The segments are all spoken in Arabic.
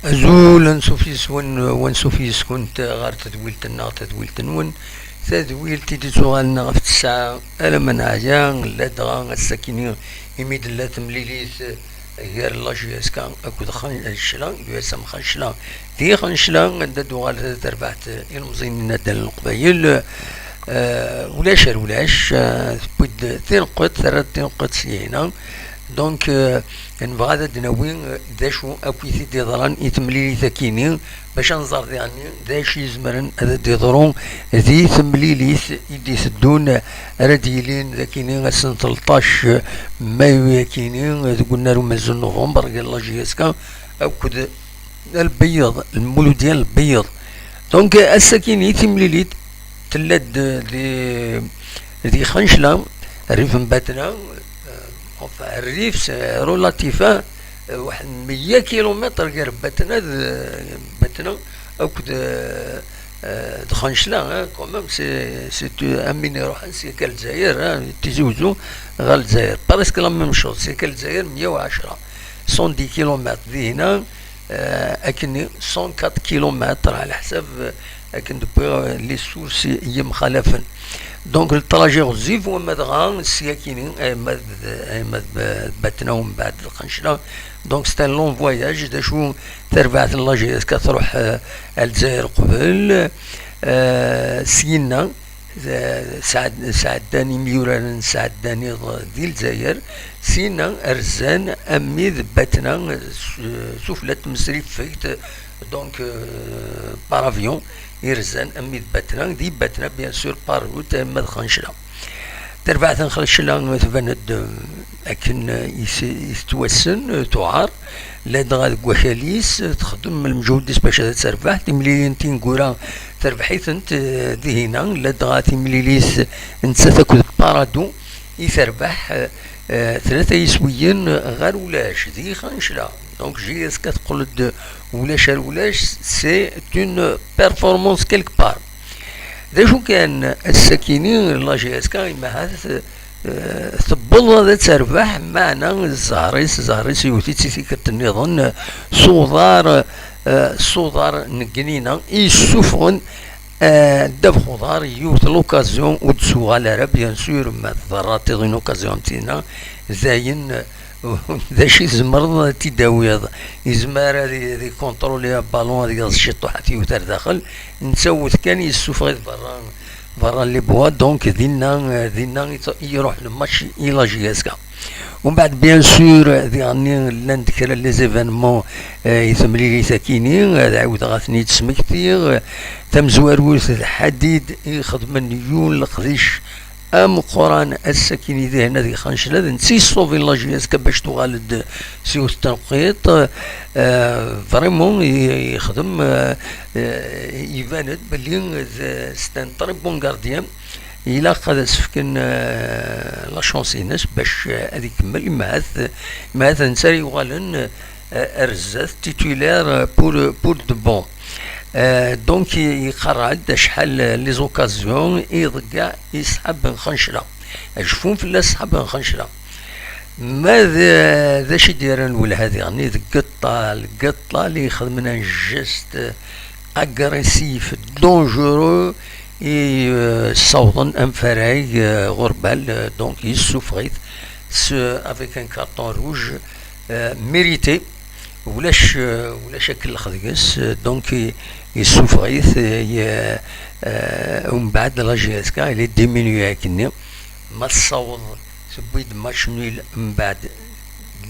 أزول نسوفيس ونسوفيس كنت غار تدويلت النار تدويلت نون تدويل تيدي تغالنا غف الساعة ألا من عجان لا دغان السكينين يميد لا تمليليث غير لاجي اسكان اكو خان الشلان يسم خان شلان دي خان شلان عند دوغال تربعت المزين ندل القبيل ولاش بود تنقط ثلاث تنقط سينا دونك نبغى هذا دناوين داشو اكويتي دي ضران يتمليلي ثكيني باش نزار يعني داش يزمرن هذا دي ضرون ذي تمليلي يدي سدون رديلين ذاكينين سنة 13 مايو كينين قلنا له مازال نوفمبر قال الله جيسكا اكد البيض المولود ديال البيض دونك السكيني تمليلي تلد ذي خنشلة الريف مباتنا الريف رولاتيفا واحد 100 كيلومتر غير باتنا اكد دخنشلا كومام سي امين يروح سي كالجزائر تيزوزو غا الجزائر بارسك لا ميم شوز سي كالجزائر 110 110 كيلومتر ذي هنا اكني 104 كيلومتر على حساب اكن دوبوي لي سورس هي مخالفا دونك التراجي غزيف وما دغا السياكينين اي ماد باتنا ومن بعد القنشله دونك سي ان لون فواياج داشو تربعت لاجيس كتروح الجزائر قبل سينا سعداني ميوران سعداني ديال الجزائر سينا ارزان اميد باتنا سفلت مسري فيت دونك بارافيون يرزان اميد باتنا دي باتنا بيان سور باروت ما دخنشلا تربعت نخلشلا تبند اكن يتوسن تعار لا دغا كواكاليس تخدم المجهود باش تربح تمليلين تنقورا تربحيت انت دي هنا لا دغا تمليليس انت تاكل بارادو يتربح ثلاثة يسويين غير ولاش دي خنشلا دونك جي كتقول ولاش سي اون بيرفورمانس كيلك بار داشو كان السكينين لا جي اس كا ما هذا ثبل هذا تربح معنا الزهريس يوتي تيكت النظام صودار نقنينا يسوفون داب خضار يوت لوكازيون ودسو على راه بيان سور ما ضراتي دون اوكازيون تينا زاين داشي زمر تيداوي يزمر هذه كونترولي بالون هذيك الشيطو حتى يوتر داخل نسوت كان يسوف غير برا لي بوا دونك دينا يروح الماتش الى جياسكا ومن بعد بيان سور يعني نذكر لي زيفينمون يثملي لي ساكينين عاود غاثني تسمكتي تم زواروس الحديد يخدم نيون القديش ام قران السكيني ذي هنا ذي خنشله نسي صوفي لاجياس باش تغالد سيوس التنقيط فريمون يخدم يباند بلي ستان طري بون غارديان الى قد سفكن لا شونسينس باش هذه يكمل معاث نساري يغالن ارزاث تيتولير بور دو بون دونك يقرعد شحال لي زوكازيون يضقع يسحب خنشله شوفون في الله سحب خنشله ماذا ذا شي دايرين ولا هذه يعني القطه اللي يخدمنا جيست اغريسيف دونجورو يصوضن ام فراي غربال دونك يسوفغيت افيك ان كارطون روج ميريتي ولاش كل خدقس دونك يسوفغيث ومن بعد لا جي اس كا اللي ديمينيو كني ما تصوض سبيد ماتش نيل من بعد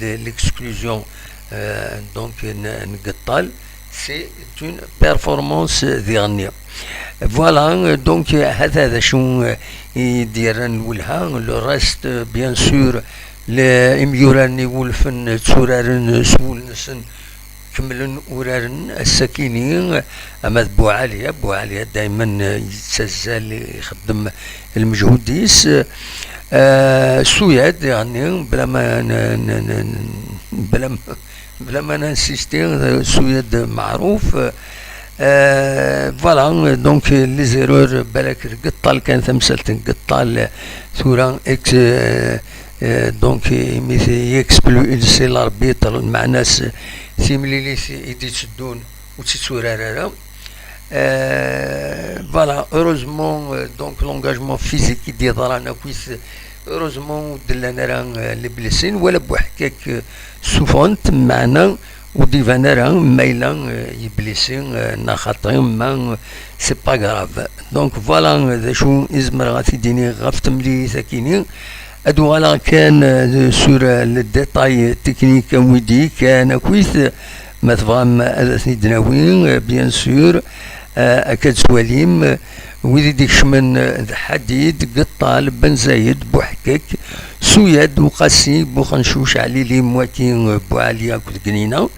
ليكسكلوزيون دونك نقطال سي اون بيرفورمانس ديغنيا فوالا دونك هذا شو يديرن ولها لو ريست بيان سور لإميوراني ولفن تسورارن سولنسن كملن ورارن السكينين أما بو عليا دايما يتسزل يخدم المجهود ديس سوياد يعني بلا ما ننسيستي سوياد معروف فوالا دونك لي زيرور بالك القطال كان ثمثلت قطال ثورا اكس دونك يكسبلو سي لاربيتر مع ناس سيمليليس يدي تشدون وتتورارا. فوالا اوروزمون دونك لونجاجمون فيزيك يدي ضرانا كويس اوروزمون دلانا راه لبلسين ولا بوحكاك سوفونت معنا وديفانا راه مايلا يبلسين ناخاطي ما سي با غراف. دونك فوالا ذا شو ازمر غاتيديني غاف تملي ساكينين ادو غالا كان سور الديتاي تكنيك ويدي كان كويس ما تفهم دناوين بيان سور اكاد سواليم ويدي ديك من حديد قطال بن زايد بوحكك سويد وقاسي بوخنشوش علي لي مواكين بوعليا كود قنينه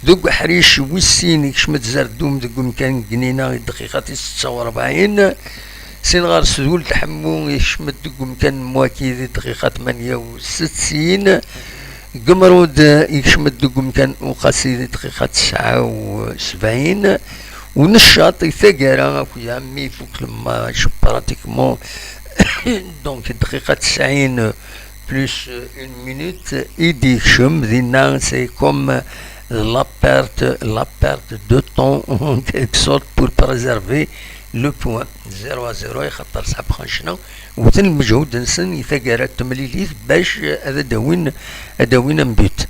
دوك حريش ويسين كشمت زردوم دوك مكان قنينه دقيقة 46 سين غار سدول تحمو يشمت دوك مكان مواكي دقيقة 68 قمرود يشمت دوك مكان وقاسي دقيقة 79 ونشاط يثقر اخويا عمي فوق لما شو براتيكمون دونك دقيقة 90 بلوس اون مينوت يدي شم دينا سي كوم la perte de temps en quelque sorte pour préserver le point 0 à 0 يخطر سحب خنشنا وتن المجهود نسن يثقرات تمليليث باش هذا داوين مبيت.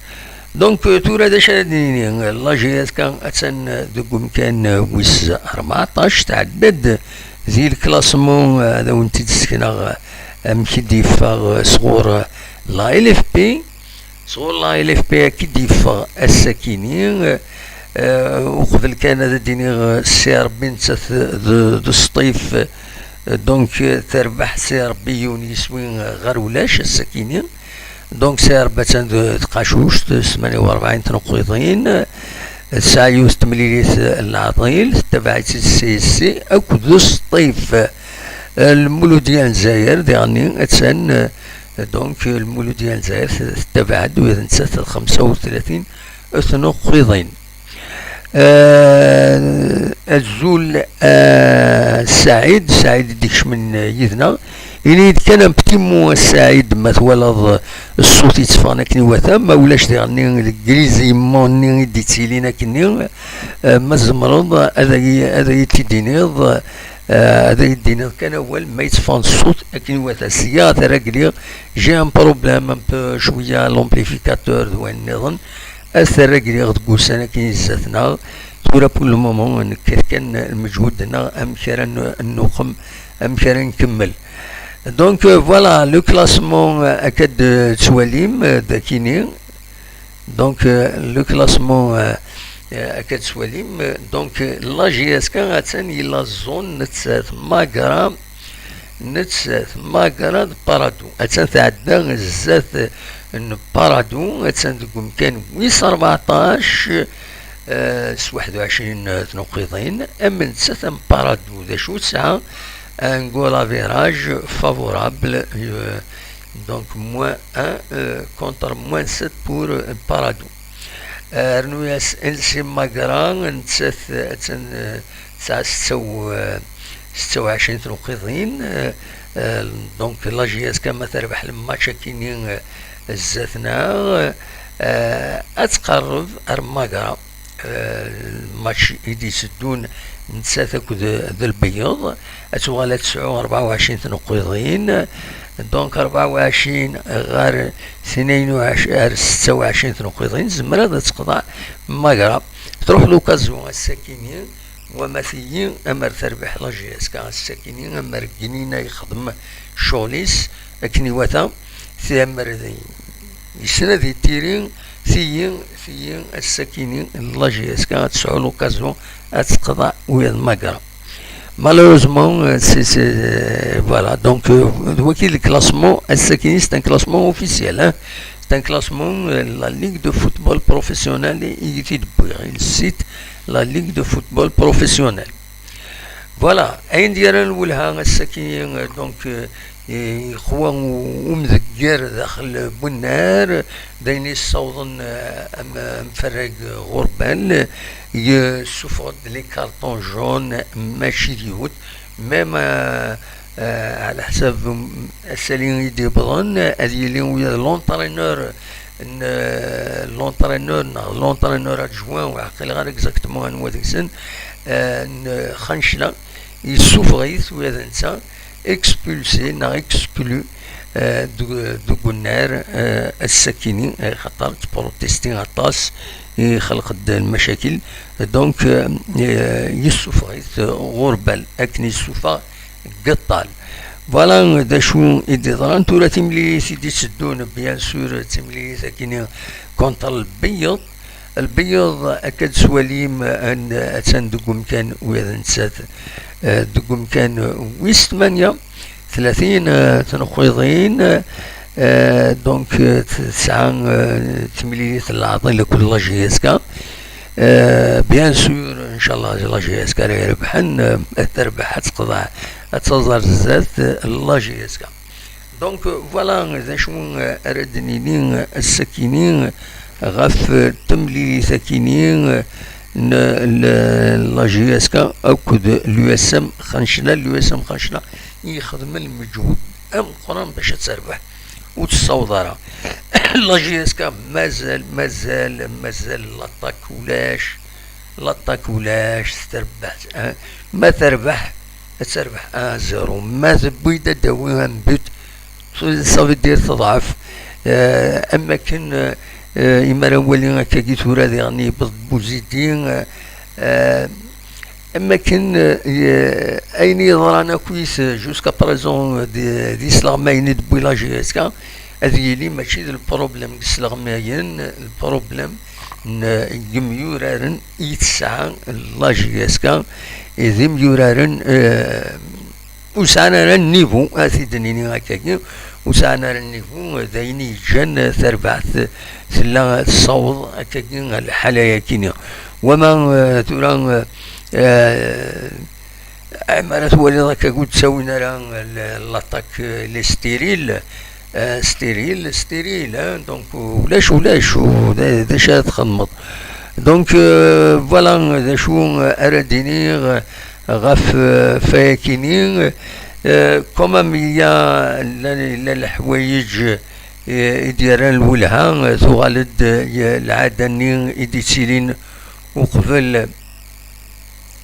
دونك تورا دا شاديني لا جي اس كان اتسن دوك كان ويس 14 تعدد زي الكلاسمون هذا وانت تسكنا مكدي فاغ صغور لا ال اف بي صغور لا ال اف بي كي فاغ الساكنين وقبل كان هذا ديني سي ربي نتاث دو الصيف دونك تربح سي ربي يونيس وين غير ولاش الساكنين دونك سي ربعة تقاشوش 48 تنقيضين سايوس تمليليث العطيل تبعت السي سي اكد الصيف المولو ديال الجزائر يعني اتسن دونك المولو ديال الجزائر تبعت وإذا نسات 35 تنقيضين. الزول سعيد ديكش من يذنا إلي كان بتيمو السعيد ما تولد الصوت يتفانا كني وثا ما ولاش ديغني الكريزي موني ديتيلينا كني ما زمرض هذا يتدينيض هذا يدينيض كان أول ما يتفان الصوت كني وثا سيارة راكلي جي ان بروبليم ان شوية لومبليفيكاتور دوين نظن أثر راكلي غتقول سنة كني زاتنا تورا بول مومون كان المجهود هنا أم كان النقم أم كان نكمل. دونك فوالا لو كلاسمون اكاد تواليم داكيني دونك لو كلاسمون اكاد تواليم دونك لا جي اس كان غاتاني لا زون نتسات ماغرا بارادو اتسان تعدى زات بارادو اتسان تقوم كان ويس 14 21 تنقيضين اما نتسات بارادو ذا شو تسعة un goal à virage favorable, donc moins 1 contre moins 7 pour Paradou. Rnouias Elsi Magran نتسات 26 تنقيضين دونك لا جي اس كما تربح الماتش كينين زاتنا اتقرب ارماغرا الماتش يدي سدون نتسات ذا البيض اتوغالا 24 تنقيضين دونك 24 غير 22 26 تنقيضين زمرا هذا تقطع ماغرا تروح لوكازيون الساكنين ومثيين امر تربح لا جي اس كان الساكنين امر جنينه يخدم شوليس لكن وثا ثامر يسنى ذي تيرين ثيين الساكنين لا جي اس كان تسعو لوكازيون اتقطع ويا ماغرا. Malheureusement, voilà, donc, le classement, c'est un classement officiel, hein? C'est un classement, la Ligue de football professionnel, il cite la Ligue de football professionnel. Voilà, Indien والها السكين donc إخوان ومذكر داخل بنار دايني الصوضن مفرق غربال يسوفر لي كارطون جون ماشي ديوت ميم على حساب السالين يدي بضن هذه اللي ويا لونترينور لونترينور ادجوان وعقل غير اكزاكتومون هو ديك السن خنشلا يسوفغيث وهذا نتا اكسبولسي نا اكسكلو دوك النار الساكنين خاطر بروتيستي غطاس يخلق المشاكل دونك يسوفغيث غربال اكن يسوفا قطال فوالا دا شو إدران تورا تملي سيدي تسدون بيان سور تملي ساكنين كونتر البيض أكد سواليم أن دوك مكان وإذا نسات دوك مكان ويس 38 تنخويضين دونك 9 تملي العطين لكل لاجيسكا بيان سور ان شاء الله لاجيسكا راه يربحن تربح تقضى تظهر الزات لاجيسكا دونك فوالا ذا شو اردنيين السكينين غف تملي ساكنين لاجيسكا اكد اليو اس ام خنشنا يخدم المجهود ام قران باش تربح وتصوضرها لاجيسكا مازال لا تاكولاش تربح ما تربح زيرو ما تبيد داويها بيت صافي دير تضعف اما كان إما ولي كي تورا يعني بوزيدين اما كان اين يضرانا كويس جوسكا بريزون دي سلامين دبي لا جي اس كا هذه لي ماشي البروبليم سلامين البروبليم يميورارن يتسعى لا جي اس كا اذا ميورارن وسعنا النيفو اسيدني هكاك وسعنا النيفو ذايني جن ثربعت سلا الصوت هكاك الحلايا كينيا وما توران عمارة ولي كاكو تساوينا لاطاك لي ستيريل دونك ولاش دا شاد تخمط دونك فوالا دا شو ارديني غاف فاكينين كومام هي الحوايج يديران الولها تغالد العادني يديتيلين وقبل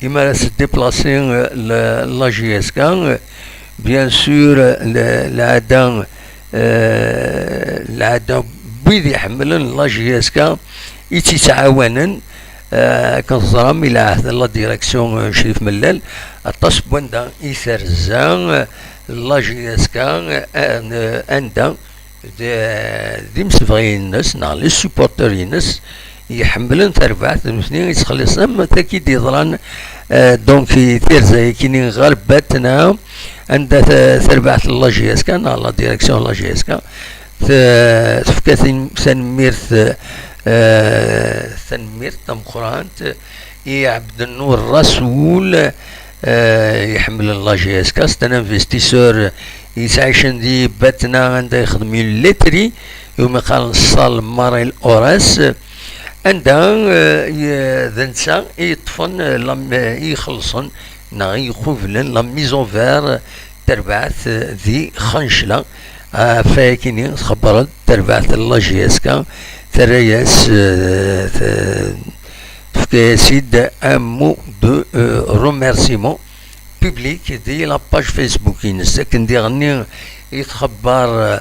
إما راس ديبلاسين لا جي اس كا بيان سور العاده بيد يحملن لا جي اس كا يتعاونن كنظام الى عهد لا ديريكسيون شريف ملال الطاس بوندا يثرزان لا جي اس كا اندا دي مسفغين الناس نا لي سوبورتور الناس يحملن تربعت المثنين يتخلصنا ما تاكيد يضران دونك تيرزا كينين غربتنا عند تربعت لا جي اس كا لا ديريكسيون لا جي اس كا تفكاثين سنميرث تم قران عبد النور رسول يحمل الله جي اس كا ستان انفستيسور يسعيشن دي باتنا عنده يخدم الليتري يوم قال الصال ماريل اوراس عندها ذنسا يطفن يخلصن يقوفلن لا ميزون فير تربعت ذي خنشله فاكيني خبرت تربعت الله جي اس كا ترياس تفكاسيد ان مو دو روميرسيمون بوبليك دي لا باج فيسبوك لكن ديغني يتخبر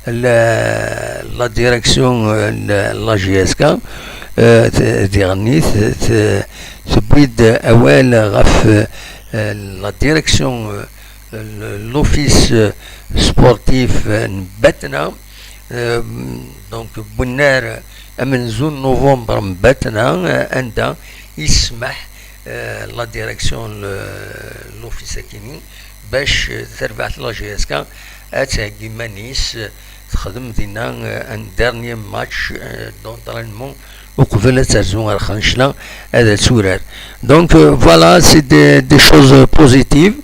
لا ديريكسيون لا جي اس كا ديغني تبيد اوال غف لا ديريكسيون لوفيس سبورتيف نباتنا دونك بنار من زون نوفمبر نباتنا عندها يسمح لا ديريكسيون لوفيس كيني باش تربعت لا جي اس كا اتاكي مانيس تخدم دينا ان ديرني ماتش دونترينمون وقبل ترزون الخنشله هذا سورار دونك فوالا سي دي شوز بوزيتيف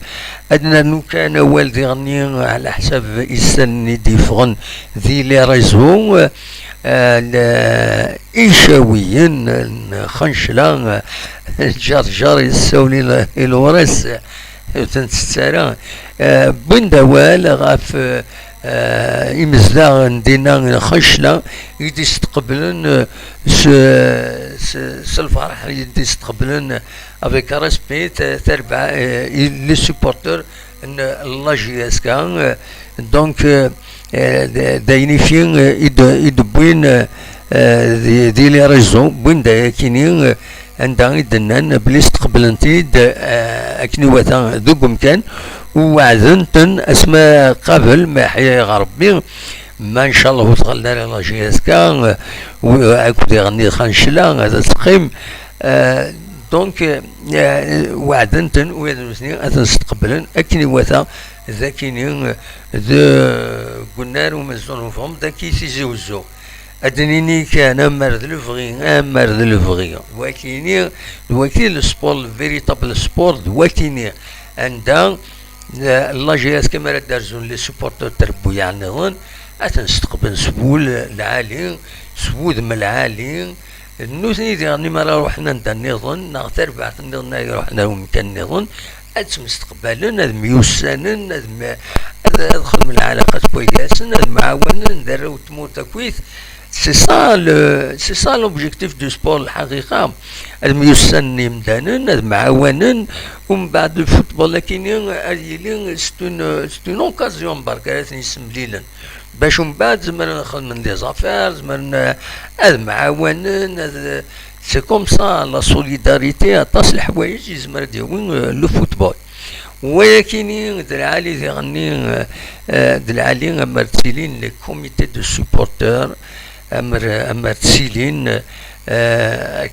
أدنى نو كان والدي غني على حساب يستني ديفغن ذي لي ريزو إيشاويا خنشلا جار يساولي الورس تنتسارا بن دوال غاف إمزلاغ دينا خشلة يدي يستقبلن الفرح يدي يستقبلن افيك ريسبي تربع لي سوبورتور لا جي اس كان دونك دايني فين يدبوين دي لي ريزون بوين دا كينين عندها يدنان بلي استقبلنتي اكني واتا ذوك مكان وعدنتن اسماء قبل ما حيا غربي ما ان شاء الله تغلى لا جي اس كان وعاود يغني خنشلا هذا تقيم دونك وعدنتن ويدرسني اتنستقبلن اكني واتا ذاكينين قلنا لهم مزون فهم ذاكي سيزوزو ادنيني كان مرد الفغي وكيني السبور الفيريتابل سبور وكيني عندها لا جي اس كما دارزون لي سوبورتور تربو يعني ظن اتنستقبل سبول العالي سبود من العالي النوثني ديالني ما روحنا نظن نغتر بعد نظن روحنا ومكان نظن ادم استقبالنا هذا ميوسانن هذا ادخل من العلاقات كويسين هذا معاونن دارو تموت كويس سي سا لوبجيكتيف دو سبور الحقيقه هذا ميوسانن يمدانن هذا معاونن ومن بعد الفوتبول لكن هذه ستون اوكازيون برك نسم ليلا باش من بعد زعما ندخل من دي زافير زعما هذا معاونن هذا سي كوم سا لا سوليداريتي تصل الحوايج يزمر ديالهم لو فوتبول ولكن دلعالي ديغني دلعالي امر تسيلين لي كوميتي دو سوبورتور امر تسيلين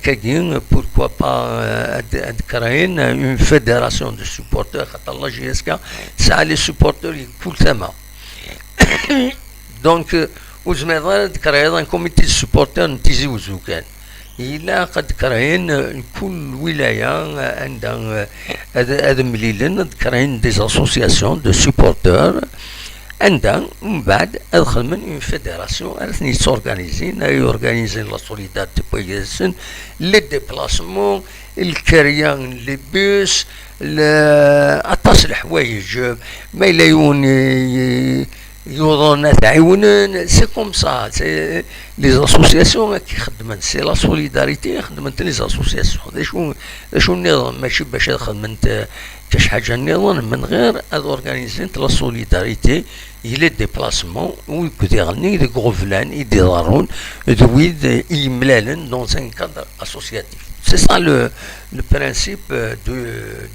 كاين بوركوا با كراين اون فيدراسيون دو سوبورتور خاطر الله جي اس كا تسعى لي سوبورتور كل ثما دونك وزمر كراين ان كوميتي دو سوبورتور نتيزي وزوكان إلا قد كراين كل ولاية عندها هذا مليلن كراين دي اسوسياسيون دو سوبورتور عندها من بعد ادخل من اون فيدراسيون عرفتني تورغانيزين يورغانيزي لا سوليداريتي بويسن لي ديبلاسمون الكريان لي بوس اطاس الحوايج ما لا يوضون تعاونن سي كوم سا سي لي زاسوسياسيون كي خدمن سي لا سوليداريتي خدمت لي زاسوسياسيون شو النظام ماشي باش خدمت كاش حاجه النظام من غير هاد اورغانيزين لا سوليداريتي لي ديبلاسمون ويكون يغني دي غوفلان يديرون دويد يملالن دون ان كادر اسوسياتيف سي سا لو برينسيپ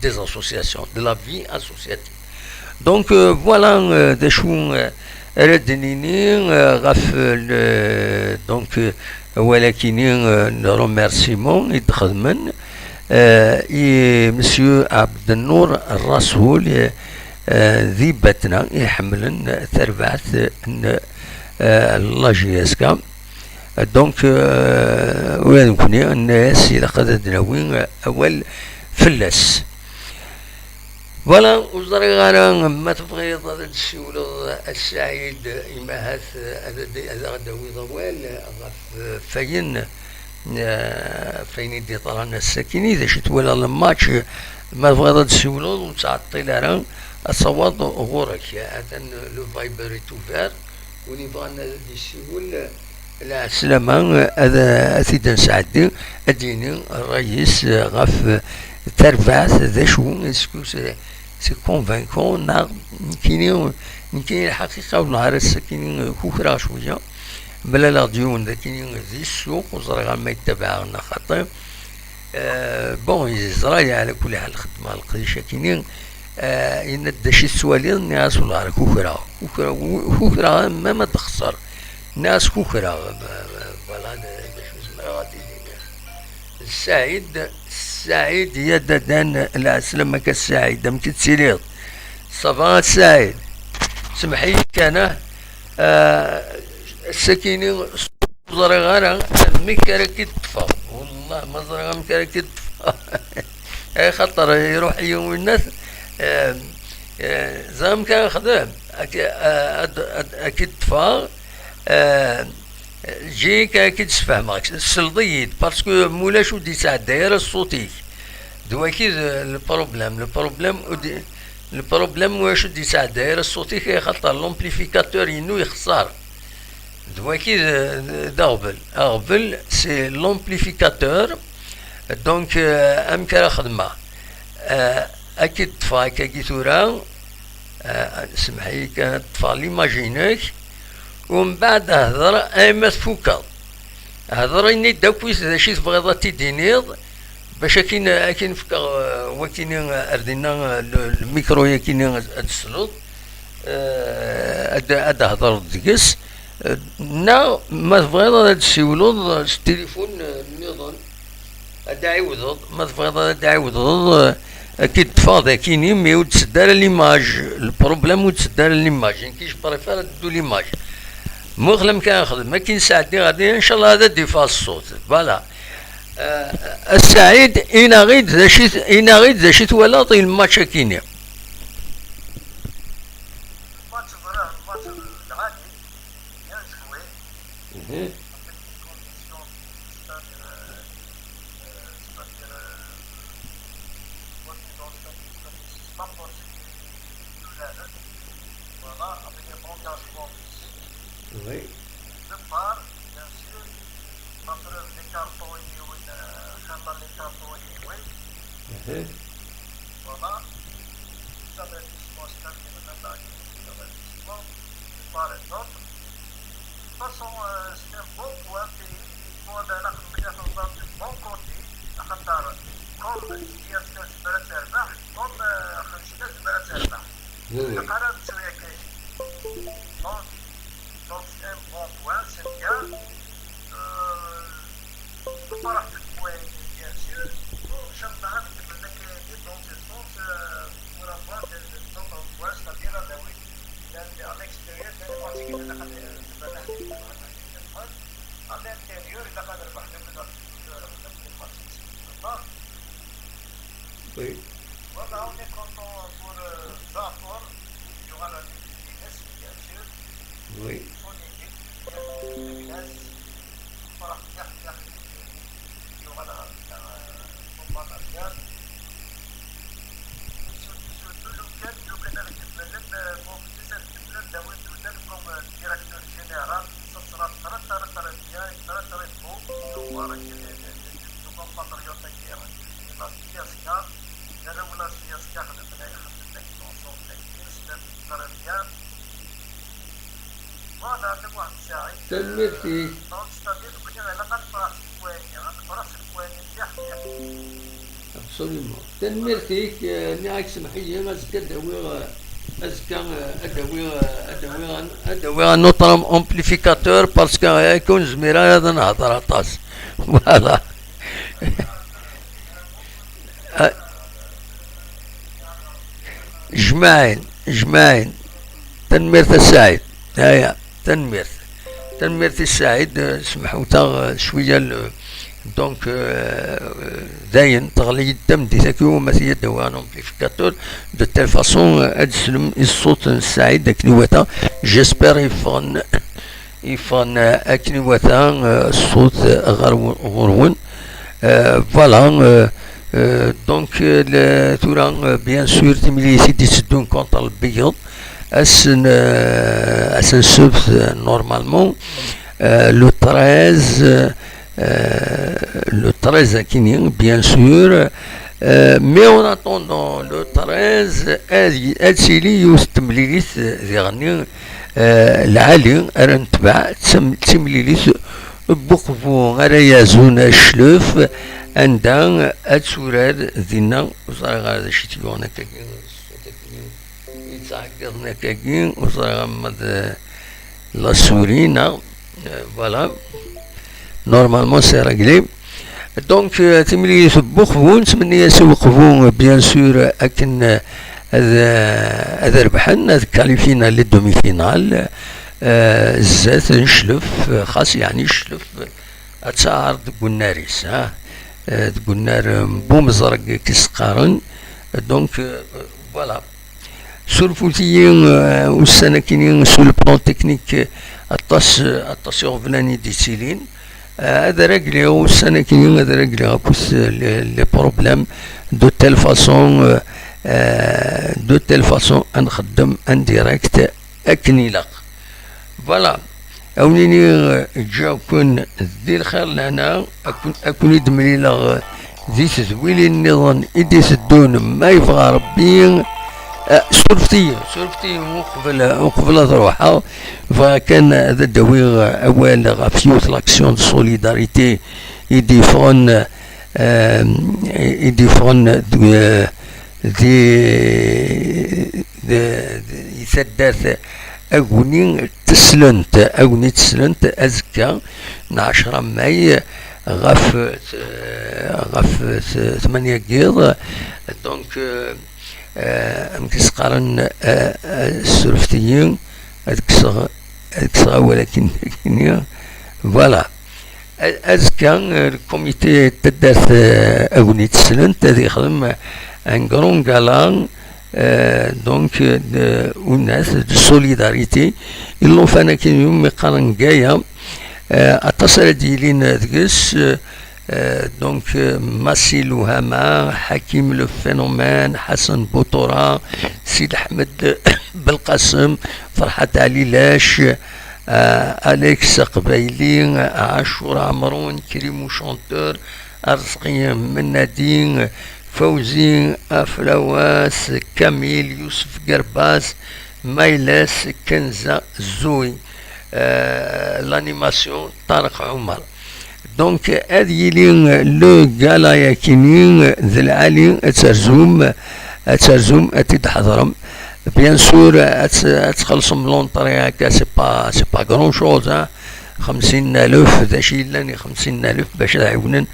دي اسوسياسيون دو لا في اسوسياتيف دونك فوالا دا شو ردنيني غاف دونك ولكن روميرسيمون يدخل من مسيو عبد النور الرسول ذي باتنا يحملن تربعت لا جي اس كا دونك وين كوني الناس الى قد دناوين اول فلاس فوالا وزري غانا ما تبغي هذا الشيء ولا السعيد إما هذا غدا ويضوال فين يدي طلعنا الساكنين إذا شت ولا الماتش ما تبغي هذا الشيء ولا وتعطي لها الصوت غورك هذا لو فايبر توفير ونبغى الشيء ولا لا سلامة هذا سيدنا سعدي أديني الرئيس غاف تربعت ذا شو اسكو سي كونفانكون كاينين الحقيقه ونهار الساكنين كوكرا شويه بلا لا ديون ذا كاينين ذي السوق وزرا ما يتبعنا خاطر بون يزرا على كل حال الخدمه القديشه كاينين يند شي سوالين الناس ولا كوكرا ما تخسر ناس كوكرا فوالا السعيد يددان العسلمة كالسعيد دم كتسيريض صفات سعيد سمحي كان السكيني زرغانا مكرك تطفى والله ما زرغا مكرك تطفى اي خطر يروح يوم الناس زام كان خدام اكيد تطفى جيك اكيد تفهمك السلطيد باسكو مولاش ودي تاع الدايره الصوتي دو اكيد البروبليم البروبليم واش دي تاع داير الصوتي خاطر لومبليفيكاتور ينو يخسر دواكي دغبل سي لومبليفيكاتور دونك امكا خدمه اكيد طفا كي ثورا سمحي كانت طفا ليماجينيك ومن بعد هضر ايما تفوكا هضر اني داكويس شي تبغيض تيدينيض باش كاين فكا وكاين اردينا الميكرو كاين السلوط اد هضر ديكس نا ما تبغيض هاد السيولوض التليفون النظام اد عيوض ما تبغيض اد عيوض اكيد تفاضي كاينين مي وتسدار ليماج البروبليم وتسدار ليماج يعني كيش بريفير دو ليماج مغلم كان خدم ما كاين ساعتي غادي ان شاء الله هذا ديفاس الصوت فوالا السعيد انا غيد ذا شي تولاطي الماتش كيني Oui. De part, bien sûr, entre les cartons et les cartons et voilà, l'avertissement, c'est-à-dire l'avertissement, de part et d'autre. De toute façon, c'est un bon point, il faut avoir du bon côté, à Qatar, comme il y a ce que je peux faire, comme je peux faire. Donc c'est un bon point, c'est bien. Par rapport au point, bien sûr, j'aime bien que dans ce sens, pour avoir des autres points, c'est-à-dire à l'extérieur, à l'intérieur, il a pas de Oui. Voilà, on est content pour rapport, il y aura la vitesse, bien sûr. Oui. تنميرتي ابسوليومون تنميرتي نعك سمحيه غازكا ادوي نوطرم امبليفيكاتور باسكو يكون زميرة هذا نهضر طاس فوالا جماعين تنميرت السعيد هيا تنميرت السعيد سمحوا تا شويه دونك داين تغلي الدم دي تاكيو مثلا دوان امبليفيكاتور دو تيل فاصون ادسلم الصوت السعيد اكنيواتا جيسبر يفون اكنيواتا الصوت غرون فوالا دونك تورا بيان سور تملي سيدي تسدون كونتر البيض اسن سوف نورمالمون لو 13 le 13 كينين bien sûr mais en attendant le 13 ادسيلي يستمليليث ذيغني العالي رنتبع تمليليث بوقفو غير يازون الشلوف عندها اتسوراد ذينا وصار هذا شي تيونا كاين يتعقدنا كاين وصار غمد لا سورينا فوالا نورمالمون سي ريغلي دونك تملي يسبوخفون تمني يسوقفون بيان سور اكن هذا ربحن هذا كاليفينا لي دومي فينال زات نشلف خاص يعني نشلف اتسعر دقناريس دقنار بومزرق كيسقارن دونك فوالا سولفوتيين والسنه كاينين سو البلون تكنيك اطاس يغفلاني ديتيلين هذا رجلي والسنه كاينين هذا رجلي غاكوس لي بروبليم دو تيل فاسون دو تيل فاسون نخدم ان ديريكت اكن يلاق. فوالا اونيني جا كون ذي الخير لهنا اكون يدملي لا ذي تزويلي النظام ايدي سدون ما يبغى ربي. سورفتي وقبل تروحها. فكان هذا الدوي اول غافيوت لاكسيون دو سوليداريتي يديفون ذي يسدات أغني تسلنت أزكى 10 ماي غف 8 قيض. دونك مكس قارن السلفتيين أكسغ ولكن فوالا أزكى الكوميتي تدارت أغني تسلنت هذي يخدم ان كرون كالان دونك والناس دو سوليداريتي إلو فانا كاين يوم يقارن كايا اتصل ديالين دكس دونك ماسيل وهما حكيم لو فينومين حسن بوطورا سيد احمد بالقاسم فرحات علي لاش اليكس قبايلي عاشور عمرون كريمو شونتور ارزقي من نادين فوزي افلواس كاميل يوسف قرباس مايلاس كنزة زوي لانيماسيون طارق عمر. دونك هذه لي لو كالا كينين ذي العالي اترزوم اتتحضرم بيان سور اتخلصم لونطري هكا سي با كرون شوز 50,000 داشي لاني 50,000 باش يعاونن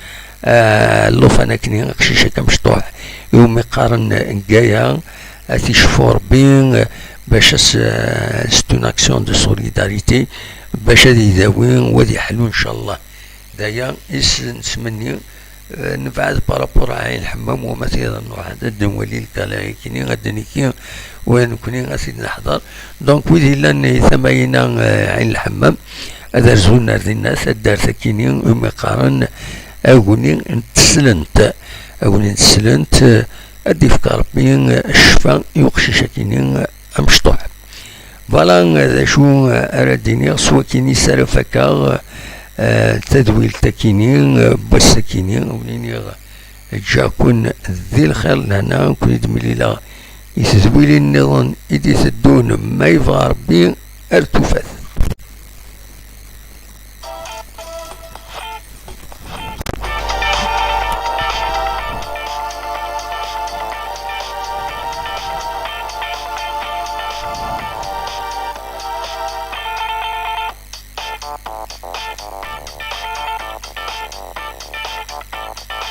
اللوف انا كني قشيشه كمشطوح يوم يقارن كايا اتيشفو ربي باش ستون اكسيون دو سوليداريتي باش هادي يداوين وهادي يحلو ان شاء الله. دايا نتمني نبعد بارابور عين الحمام ومثلا واحد الدولي الكلاي كيني غادي كي وين كوني غاسيد نحضر. دونك ويدي لان ثماينا عين الحمام هذا رزونا الناس الدار كيني يوم يقارن أغني نتسلنت أدي في ربي الشفاء يوقشي شاكينين أمشطوح. فوالا شو أراديني سوا كيني سالفكا تدويل تاكينين بس كينين وليني جا كون ذي الخير لهنا كون دملي لا يتدويلي النظام إيدي تدون ما يبغى ربي أرتوفات.